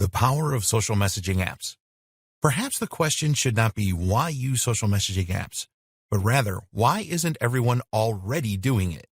The power of social messaging apps. Perhaps the question should not be why use social messaging apps, but rather why isn't everyone already doing it?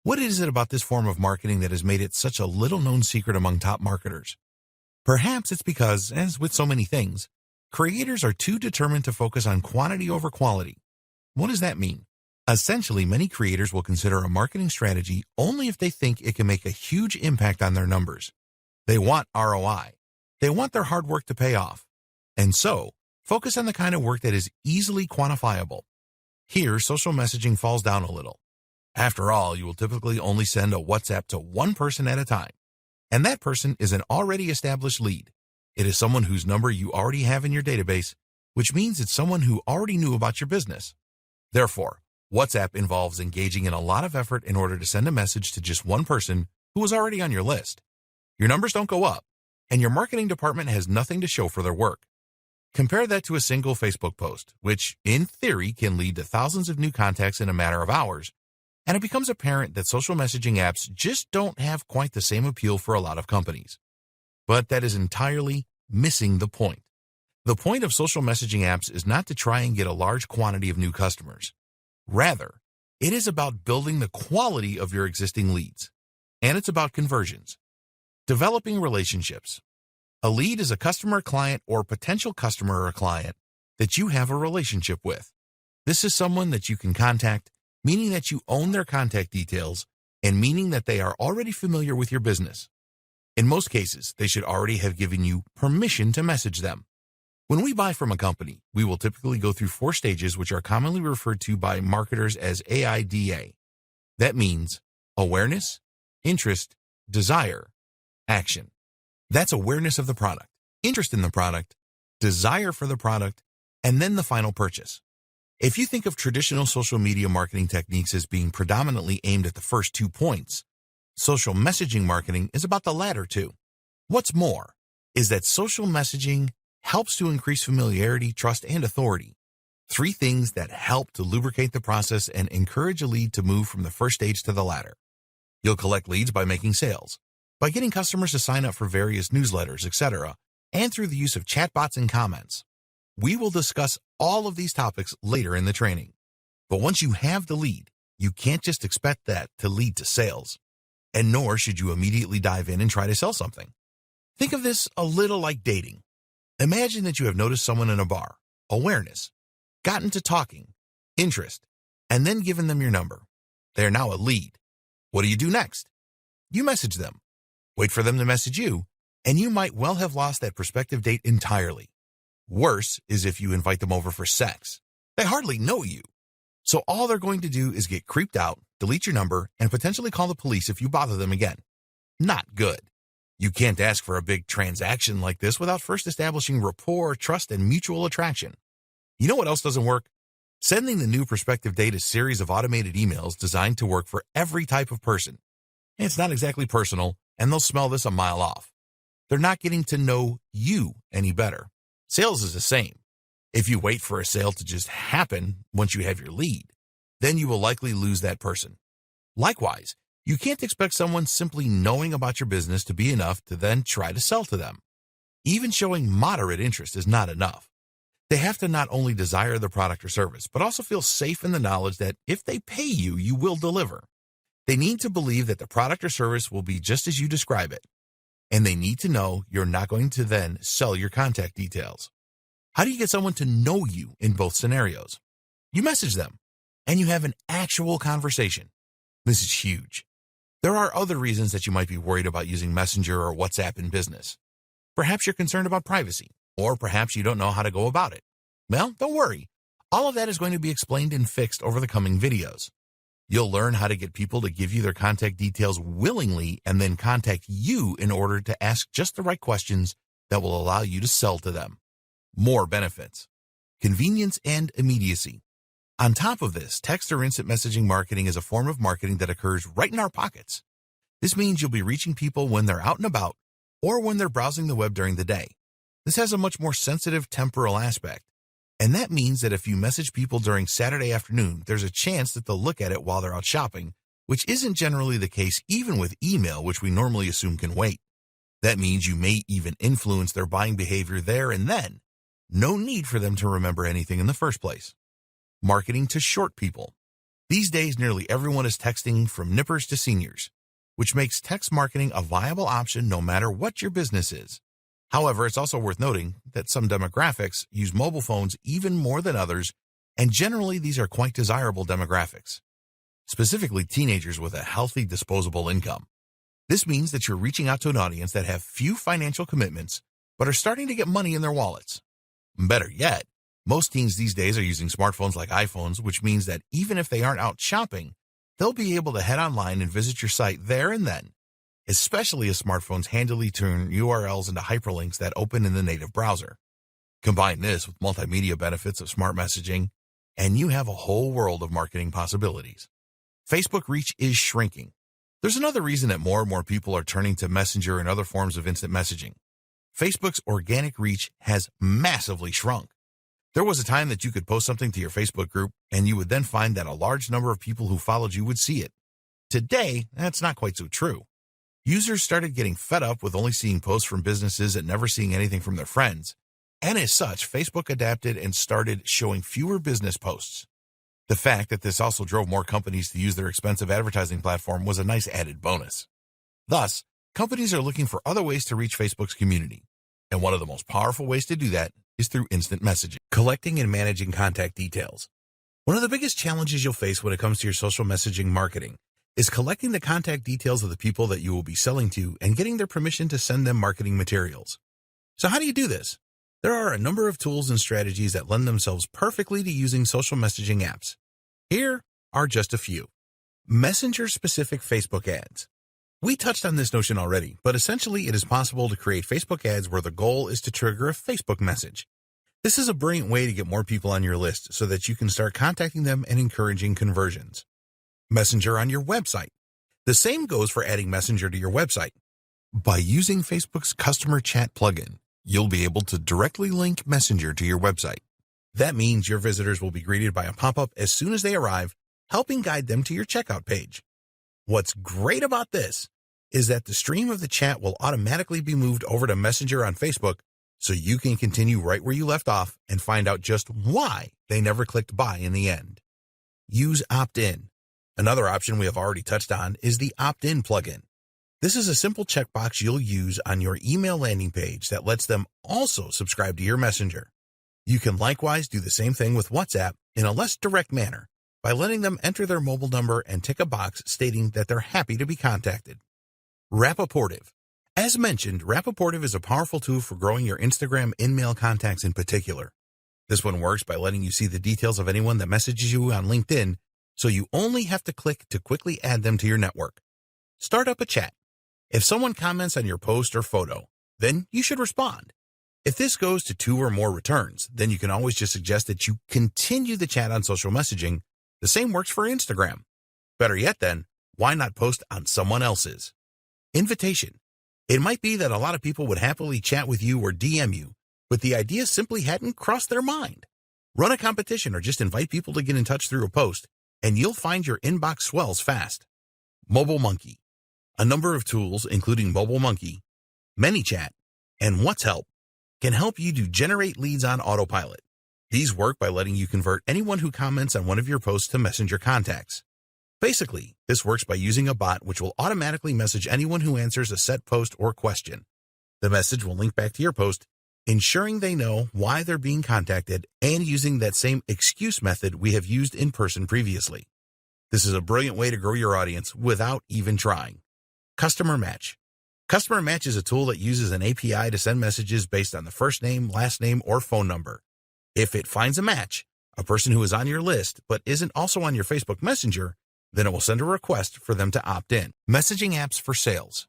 What is it about this form of marketing that has made it such a little-known secret among top marketers? Perhaps it's because, as with so many things, creators are too determined to focus on quantity over quality. What does that mean? Essentially, many creators will consider a marketing strategy only if they think it can make a huge impact on their numbers. They want ROI. They want their hard work to pay off. And so, focus on the kind of work that is easily quantifiable. Here, social messaging falls down a little. After all, you will typically only send a WhatsApp to one person at a time. And that person is an already established lead. It is someone whose number you already have in your database, which means it's someone who already knew about your business. Therefore, WhatsApp involves engaging in a lot of effort in order to send a message to just one person who was already on your list. Your numbers don't go up, and your marketing department has nothing to show for their work. Compare that to a single Facebook post, which, in theory, can lead to thousands of new contacts in a matter of hours, and it becomes apparent that social messaging apps just don't have quite the same appeal for a lot of companies. But that is entirely missing the point. The point of social messaging apps is not to try and get a large quantity of new customers. Rather, it is about building the quality of your existing leads, and it's about conversions. Developing relationships. A lead is a customer, client, or potential customer or client that you have a relationship with. This is someone that you can contact, meaning that you own their contact details, and meaning that they are already familiar with your business. In most cases, they should already have given you permission to message them. When we buy from a company, we will typically go through 4 stages, which are commonly referred to by marketers as AIDA. That means awareness, interest, desire, action. That's awareness of the product, interest in the product, desire for the product, and then the final purchase. If you think of traditional social media marketing techniques as being predominantly aimed at the first 2 points, social messaging marketing is about the latter 2. What's more is that social messaging helps to increase familiarity, trust, and authority. 3 things that help to lubricate the process and encourage a lead to move from the first stage to the latter. You'll collect leads by making sales, by getting customers to sign up for various newsletters, etc., and through the use of chatbots and comments. We will discuss all of these topics later in the training. But once you have the lead, you can't just expect that to lead to sales. And nor should you immediately dive in and try to sell something. Think of this a little like dating. Imagine that you have noticed someone in a bar, awareness, gotten to talking, interest, and then given them your number. They are now a lead. What do you do next? You message them. Wait for them to message you, and you might well have lost that prospective date entirely. Worse is if you invite them over for sex. They hardly know you. So all they're going to do is get creeped out, delete your number, and potentially call the police if you bother them again. Not good. You can't ask for a big transaction like this without first establishing rapport, trust, and mutual attraction. You know what else doesn't work? Sending the new prospective date a series of automated emails designed to work for every type of person. It's not exactly personal, and they'll smell this a mile off. They're not getting to know you any better. Sales is the same. If you wait for a sale to just happen once you have your lead, then you will likely lose that person. Likewise, you can't expect someone simply knowing about your business to be enough to then try to sell to them. Even showing moderate interest is not enough. They have to not only desire the product or service, but also feel safe in the knowledge that if they pay you, you will deliver. They need to believe that the product or service will be just as you describe it. And they need to know you're not going to then sell your contact details. How do you get someone to know you in both scenarios? You message them, and you have an actual conversation. This is huge. There are other reasons that you might be worried about using Messenger or WhatsApp in business. Perhaps you're concerned about privacy, or perhaps you don't know how to go about it. Well, don't worry. All of that is going to be explained and fixed over the coming videos. You'll learn how to get people to give you their contact details willingly and then contact you in order to ask just the right questions that will allow you to sell to them. More benefits. Convenience and immediacy. On top of this, text or instant messaging marketing is a form of marketing that occurs right in our pockets. This means you'll be reaching people when they're out and about or when they're browsing the web during the day. This has a much more sensitive temporal aspect. And that means that if you message people during Saturday afternoon, there's a chance that they'll look at it while they're out shopping, which isn't generally the case even with email, which we normally assume can wait. That means you may even influence their buying behavior there and then. No need for them to remember anything in the first place. Marketing to short people. These days, nearly everyone is texting from nippers to seniors, which makes text marketing a viable option no matter what your business is. However, it's also worth noting that some demographics use mobile phones even more than others, and generally these are quite desirable demographics, specifically teenagers with a healthy disposable income. This means that you're reaching out to an audience that have few financial commitments but are starting to get money in their wallets. Better yet, most teens these days are using smartphones like iPhones, which means that even if they aren't out shopping, they'll be able to head online and visit your site there and then, especially as smartphones handily turn URLs into hyperlinks that open in the native browser. Combine this with multimedia benefits of smart messaging, and you have a whole world of marketing possibilities. Facebook reach is shrinking. There's another reason that more and more people are turning to Messenger and other forms of instant messaging. Facebook's organic reach has massively shrunk. There was a time that you could post something to your Facebook group, and you would then find that a large number of people who followed you would see it. Today, that's not quite so true. Users started getting fed up with only seeing posts from businesses and never seeing anything from their friends. And as such, Facebook adapted and started showing fewer business posts. The fact that this also drove more companies to use their expensive advertising platform was a nice added bonus. Thus, companies are looking for other ways to reach Facebook's community. And one of the most powerful ways to do that is through instant messaging. Collecting and managing contact details. One of the biggest challenges you'll face when it comes to your social messaging marketing is collecting the contact details of the people that you will be selling to and getting their permission to send them marketing materials. So how do you do this? There are a number of tools and strategies that lend themselves perfectly to using social messaging apps. Here are just a few. Messenger-specific Facebook ads. We touched on this notion already, but essentially it is possible to create Facebook ads where the goal is to trigger a Facebook message. This is a brilliant way to get more people on your list so that you can start contacting them and encouraging conversions. Messenger on your website. The same goes for adding Messenger to your website. By using Facebook's customer chat plugin, you'll be able to directly link Messenger to your website. That means your visitors will be greeted by a pop-up as soon as they arrive, helping guide them to your checkout page. What's great about this is that the stream of the chat will automatically be moved over to Messenger on Facebook, so you can continue right where you left off and find out just why they never clicked buy in the end. Use opt-in. Another option we have already touched on is the opt-in plugin. This is a simple checkbox you'll use on your email landing page that lets them also subscribe to your Messenger. You can likewise do the same thing with WhatsApp in a less direct manner by letting them enter their mobile number and tick a box stating that they're happy to be contacted. Rapportive. As mentioned, Rapportive is a powerful tool for growing your Instagram in-mail contacts in particular. This one works by letting you see the details of anyone that messages you on LinkedIn, so you only have to click to quickly add them to your network. Start up a chat. If someone comments on your post or photo, then you should respond. If this goes to 2 or more returns, then you can always just suggest that you continue the chat on social messaging. The same works for Instagram. Better yet then, why not post on someone else's? Invitation. It might be that a lot of people would happily chat with you or DM you, but the idea simply hadn't crossed their mind. Run a competition or just invite people to get in touch through a post, and you'll find your inbox swells fast. Mobile Monkey. A number of tools, including Mobile Monkey, ManyChat, and What's Help, can help you to generate leads on autopilot. These work by letting you convert anyone who comments on one of your posts to Messenger contacts. Basically, this works by using a bot which will automatically message anyone who answers a set post or question. The message will link back to your post, ensuring they know why they're being contacted and using that same excuse method we have used in person previously. This is a brilliant way to grow your audience without even trying. Customer Match. Customer Match is a tool that uses an API to send messages based on the first name, last name, or phone number. If it finds a match, a person who is on your list but isn't also on your Facebook Messenger, then it will send a request for them to opt in. Messaging apps for sales.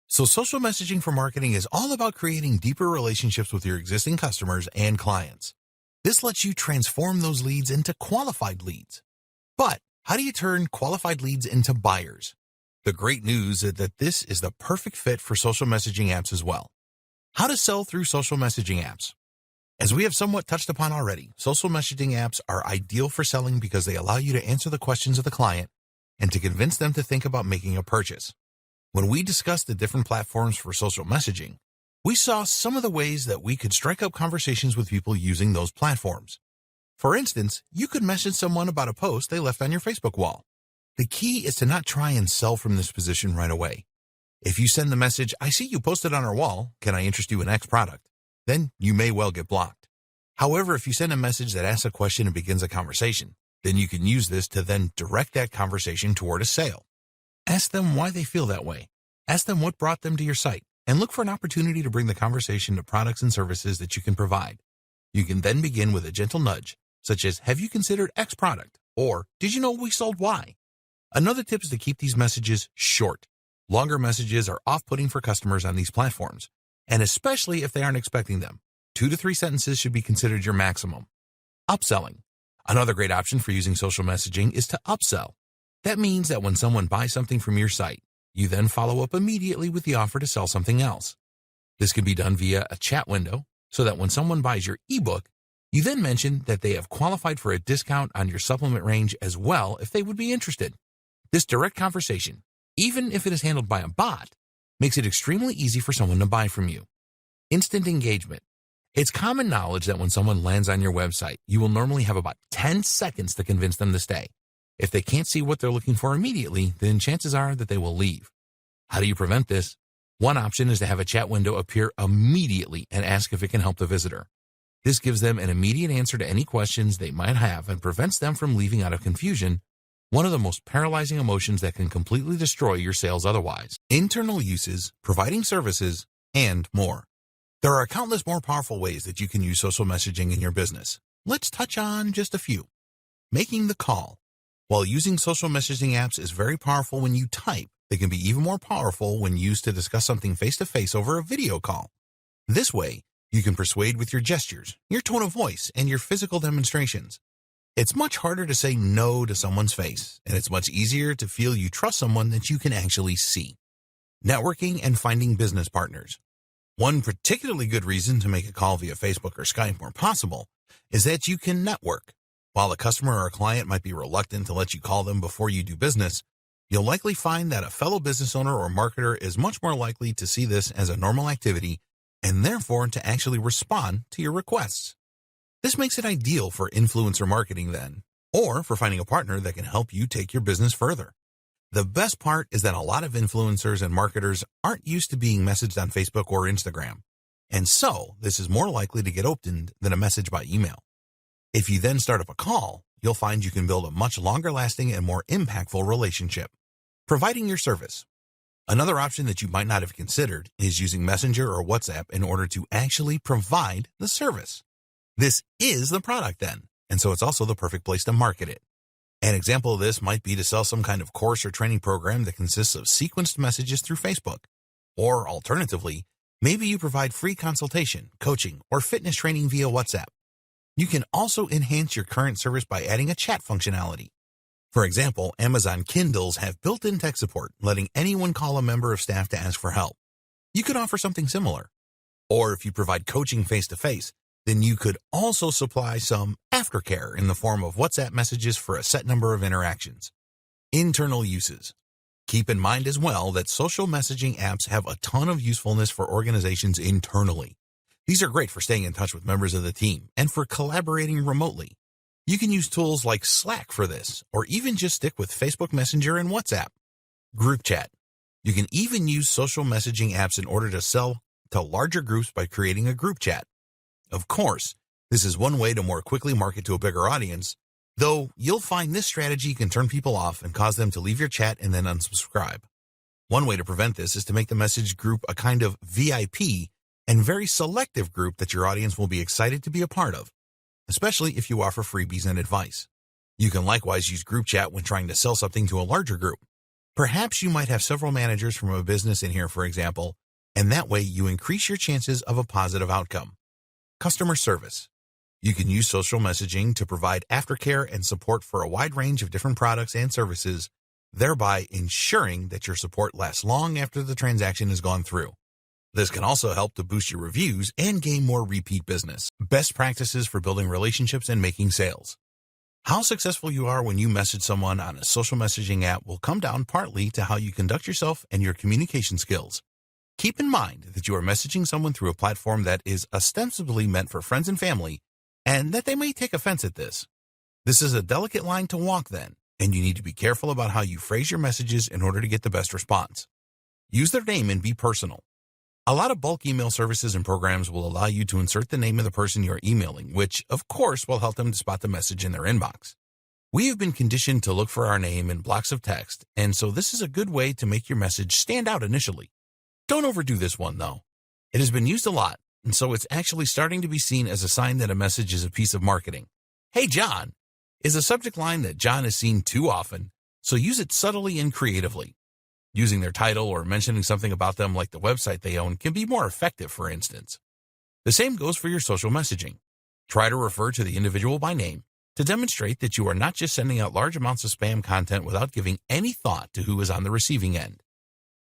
So social messaging for marketing is all about creating deeper relationships with your existing customers and clients. This lets you transform those leads into qualified leads. But how do you turn qualified leads into buyers? The great news is that this is the perfect fit for social messaging apps as well. How to sell through social messaging apps. As we have somewhat touched upon already, social messaging apps are ideal for selling because they allow you to answer the questions of the client and to convince them to think about making a purchase. When we discussed the different platforms for social messaging, we saw some of the ways that we could strike up conversations with people using those platforms. For instance, you could message someone about a post they left on your Facebook wall. The key is to not try and sell from this position right away. If you send the message, "I see you posted on our wall, can I interest you in X product?" then you may well get blocked. However, if you send a message that asks a question and begins a conversation, then you can use this to then direct that conversation toward a sale. Ask them why they feel that way. Ask them what brought them to your site, and look for an opportunity to bring the conversation to products and services that you can provide. You can then begin with a gentle nudge, such as, "Have you considered X product?" or "Did you know we sold Y?" Another tip is to keep these messages short. Longer messages are off-putting for customers on these platforms, and especially if they aren't expecting them. 2 to 3 sentences should be considered your maximum. Upselling. Another great option for using social messaging is to upsell. That means that when someone buys something from your site, you then follow up immediately with the offer to sell something else. This can be done via a chat window, so that when someone buys your ebook, you then mention that they have qualified for a discount on your supplement range as well if they would be interested. This direct conversation, even if it is handled by a bot, makes it extremely easy for someone to buy from you. Instant engagement. It's common knowledge that when someone lands on your website, you will normally have about 10 seconds to convince them to stay. If they can't see what they're looking for immediately, then chances are that they will leave. How do you prevent this? One option is to have a chat window appear immediately and ask if it can help the visitor. This gives them an immediate answer to any questions they might have and prevents them from leaving out of confusion, one of the most paralyzing emotions that can completely destroy your sales otherwise. Internal uses, providing services, and more. There are countless more powerful ways that you can use social messaging in your business. Let's touch on just a few. Making the call. While using social messaging apps is very powerful when you type, they can be even more powerful when used to discuss something face-to-face over a video call. This way, you can persuade with your gestures, your tone of voice, and your physical demonstrations. It's much harder to say no to someone's face, and it's much easier to feel you trust someone that you can actually see. Networking and finding business partners. One particularly good reason to make a call via Facebook or Skype more possible is that you can network. While a customer or a client might be reluctant to let you call them before you do business, you'll likely find that a fellow business owner or marketer is much more likely to see this as a normal activity and therefore to actually respond to your requests. This makes it ideal for influencer marketing then, or for finding a partner that can help you take your business further. The best part is that a lot of influencers and marketers aren't used to being messaged on Facebook or Instagram, and so this is more likely to get opened than a message by email. If you then start up a call, you'll find you can build a much longer-lasting and more impactful relationship. Providing your service. Another option that you might not have considered is using Messenger or WhatsApp in order to actually provide the service. This is the product then, and so it's also the perfect place to market it. An example of this might be to sell some kind of course or training program that consists of sequenced messages through Facebook. Or alternatively, maybe you provide free consultation, coaching, or fitness training via WhatsApp. You can also enhance your current service by adding a chat functionality. For example, Amazon Kindles have built-in tech support, letting anyone call a member of staff to ask for help. You could offer something similar. Or if you provide coaching face-to-face, then you could also supply some aftercare in the form of WhatsApp messages for a set number of interactions. Internal uses. Keep in mind as well that social messaging apps have a ton of usefulness for organizations internally. These are great for staying in touch with members of the team and for collaborating remotely. You can use tools like Slack for this, or even just stick with Facebook Messenger and WhatsApp. Group chat. You can even use social messaging apps in order to sell to larger groups by creating a group chat. Of course, this is one way to more quickly market to a bigger audience, though you'll find this strategy can turn people off and cause them to leave your chat and then unsubscribe. One way to prevent this is to make the message group a kind of VIP and very selective group that your audience will be excited to be a part of, especially if you offer freebies and advice. You can likewise use group chat when trying to sell something to a larger group. Perhaps you might have several managers from a business in here, for example, and that way you increase your chances of a positive outcome. Customer service. You can use social messaging to provide aftercare and support for a wide range of different products and services, thereby ensuring that your support lasts long after the transaction has gone through. This can also help to boost your reviews and gain more repeat business. Best practices for building relationships and making sales. How successful you are when you message someone on a social messaging app will come down partly to how you conduct yourself and your communication skills. Keep in mind that you are messaging someone through a platform that is ostensibly meant for friends and family, and that they may take offense at this. This is a delicate line to walk then, and you need to be careful about how you phrase your messages in order to get the best response. Use their name and be personal. A lot of bulk email services and programs will allow you to insert the name of the person you're emailing, which, of course, will help them to spot the message in their inbox. We have been conditioned to look for our name in blocks of text, and so this is a good way to make your message stand out initially. Don't overdo this one, though. It has been used a lot, and so it's actually starting to be seen as a sign that a message is a piece of marketing. "Hey, John," is a subject line that John is seen too often, so use it subtly and creatively. Using their title or mentioning something about them like the website they own can be more effective, for instance. The same goes for your social messaging. Try to refer to the individual by name to demonstrate that you are not just sending out large amounts of spam content without giving any thought to who is on the receiving end.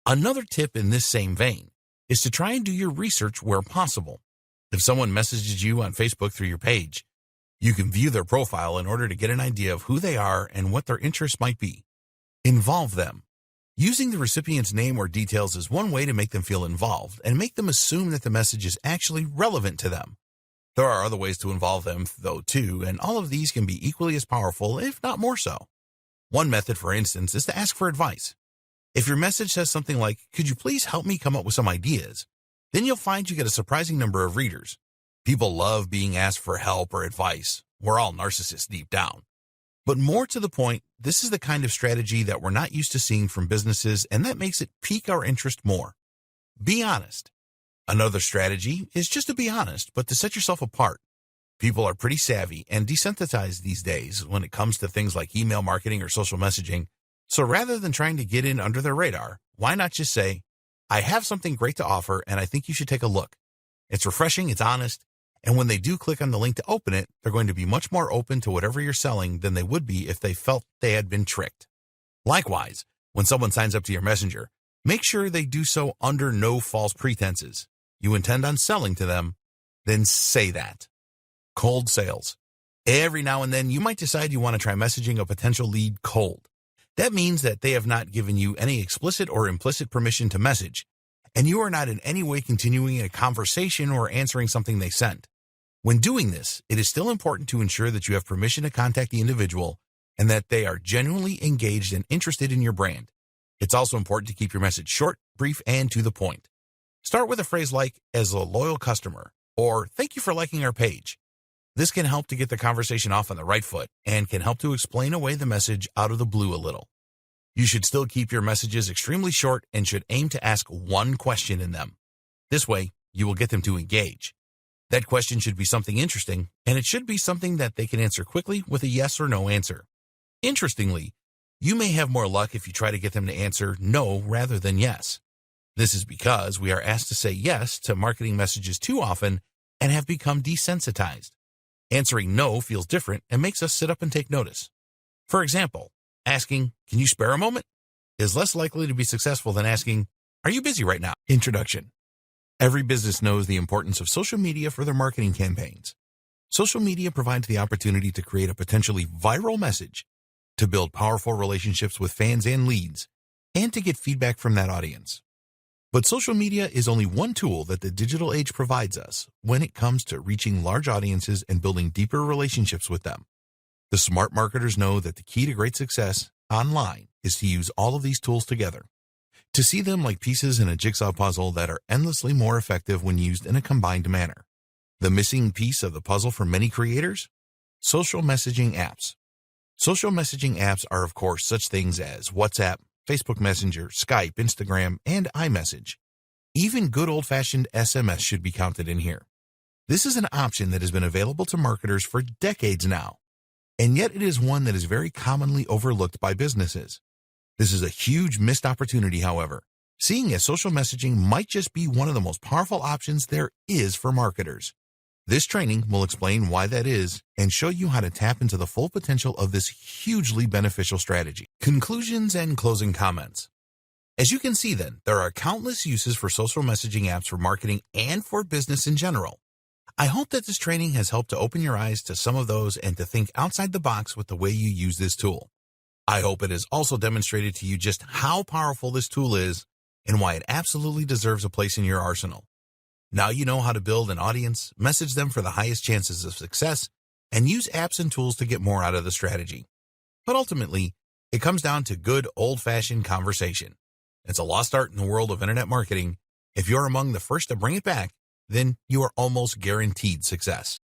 Another tip in this same vein is to try and do your research where possible. If someone messages you on Facebook through your page, you can view their profile in order to get an idea of who they are and what their interests might be. Involve them. Using the recipient's name or details is one way to make them feel involved and make them assume that the message is actually relevant to them. There are other ways to involve them, though, too, and all of these can be equally as powerful, if not more so. One method, for instance, is to ask for advice. If your message says something like, "Could you please help me come up with some ideas?" then you'll find you get a surprising number of readers. People love being asked for help or advice. We're all narcissists deep down. But more to the point, this is the kind of strategy that we're not used to seeing from businesses, and that makes it pique our interest more. Be honest. Another strategy is just to be honest, but to set yourself apart. People are pretty savvy and desensitized these days when it comes to things like email marketing or social messaging. So rather than trying to get in under their radar, why not just say, "I have something great to offer, and I think you should take a look." It's refreshing, it's honest, and when they do click on the link to open it, they're going to be much more open to whatever you're selling than they would be if they felt they had been tricked. Likewise, when someone signs up to your messenger, make sure they do so under no false pretenses. You intend on selling to them, then say that. Cold sales. Every now and then, you might decide you want to try messaging a potential lead cold. That means that they have not given you any explicit or implicit permission to message, and you are not in any way continuing a conversation or answering something they sent. When doing this, it is still important to ensure that you have permission to contact the individual and that they are genuinely engaged and interested in your brand. It's also important to keep your message short, brief, and to the point. Start with a phrase like, "as a loyal customer," or "thank you for liking our page." This can help to get the conversation off on the right foot and can help to explain away the message out of the blue a little. You should still keep your messages extremely short and should aim to ask one question in them. This way, you will get them to engage. That question should be something interesting, and it should be something that they can answer quickly with a yes or no answer. Interestingly, you may have more luck if you try to get them to answer no rather than yes. This is because we are asked to say yes to marketing messages too often and have become desensitized. Answering no feels different and makes us sit up and take notice. For example, asking, "Can you spare a moment?" is less likely to be successful than asking, "Are you busy right now?" Introduction. Every business knows the importance of social media for their marketing campaigns. Social media provides the opportunity to create a potentially viral message, to build powerful relationships with fans and leads, and to get feedback from that audience. But social media is only one tool that the digital age provides us when it comes to reaching large audiences and building deeper relationships with them. The smart marketers know that the key to great success online is to use all of these tools together, to see them like pieces in a jigsaw puzzle that are endlessly more effective when used in a combined manner. The missing piece of the puzzle for many creators? Social messaging apps. Social messaging apps are, of course, such things as WhatsApp, Facebook Messenger, Skype, Instagram, and iMessage. Even good old-fashioned SMS should be counted in here. This is an option that has been available to marketers for decades now, and yet it is one that is very commonly overlooked by businesses. This is a huge missed opportunity, however, seeing as social messaging might just be one of the most powerful options there is for marketers. This training will explain why that is and show you how to tap into the full potential of this hugely beneficial strategy. Conclusions and closing comments. As you can see then, there are countless uses for social messaging apps for marketing and for business in general. I hope that this training has helped to open your eyes to some of those and to think outside the box with the way you use this tool. I hope it has also demonstrated to you just how powerful this tool is and why it absolutely deserves a place in your arsenal. Now you know how to build an audience, message them for the highest chances of success, and use apps and tools to get more out of the strategy. But ultimately, it comes down to good old-fashioned conversation. It's a lost art in the world of internet marketing. If you're among the first to bring it back, then you are almost guaranteed success.